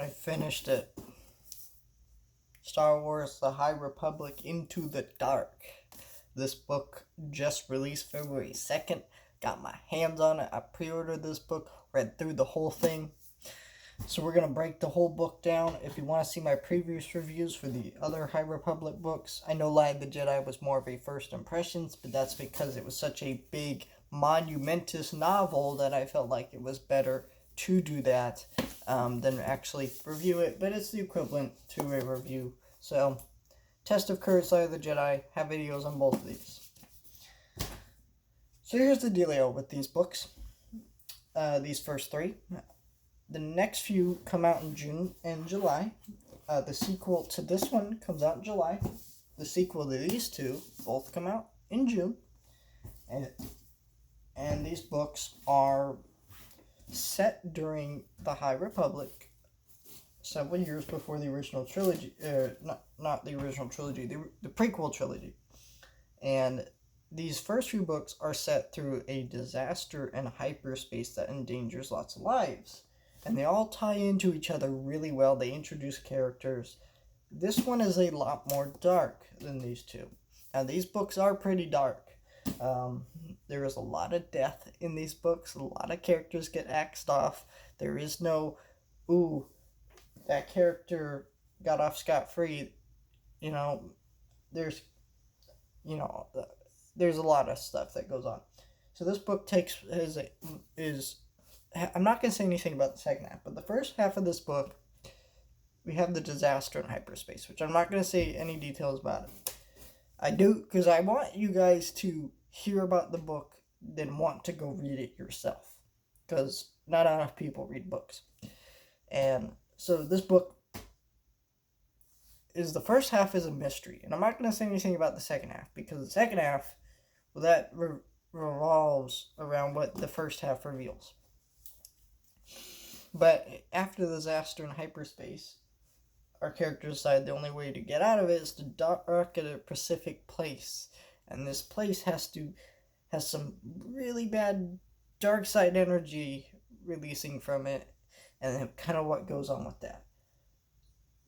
I finished it. Star Wars The High Republic Into the Dark. This book just released February 2nd. Got my hands on it. I pre-ordered this book, read through the whole thing. So we're going to break the whole book down. If you want to see my previous reviews for the other High Republic books, I know Light of the Jedi was more of a first impressions, but that's because it was such a big, monumentous novel that I felt like it was better to do that than actually review it. But it's the equivalent to a review. So, Test of Courage, Light of the Jedi, have videos on both of these. So here's the dealio with these books. These first three. The next few come out in June and July. The sequel to this one comes out in July. The sequel to these two both come out in June. And these books are set during the High Republic, several years before the original trilogy. Not the original trilogy, the prequel trilogy. And these first few books are set through a disaster in hyperspace that endangers lots of lives. And they all tie into each other really well. They introduce characters. This one is a lot more dark than these two. Now, these books are pretty dark. There is a lot of death in these books. A lot of characters get axed off. There is no, ooh, that character got off scot-free. There's a lot of stuff that goes on. So this book I'm not going to say anything about the second half, but the first half of this book, we have the disaster in hyperspace, which I'm not going to say any details about it. I do, because I want you guys to hear about the book, then want to go read it yourself, because not enough people read books. And so this book the first half is a mystery, and I'm not going to say anything about the second half, because the second half, well, that revolves around what the first half reveals. But after the disaster in hyperspace, our characters decide the only way to get out of it is to dock at a specific place. And this place has some really bad dark side energy releasing from it, and kind of what goes on with that.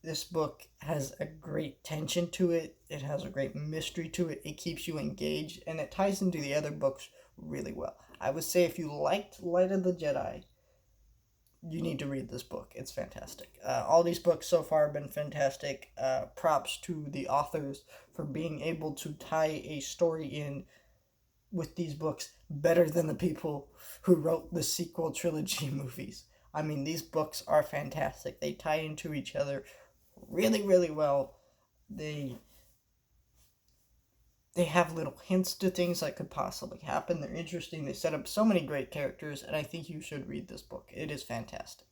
This book has a great tension to it. It has a great mystery to it. It keeps you engaged, and it ties into the other books really well. I would say if you liked Light of the Jedi, you need to read this book. It's fantastic. All these books so far have been fantastic. Props to the authors for being able to tie a story in with these books better than the people who wrote the sequel trilogy movies. I mean, these books are fantastic. They tie into each other really, really well. They have little hints to things that could possibly happen. They're interesting. They set up so many great characters, and I think you should read this book. It is fantastic.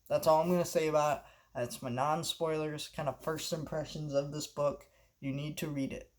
That's all I'm going to say about it. That's my non-spoilers, kind of first impressions of this book. You need to read it.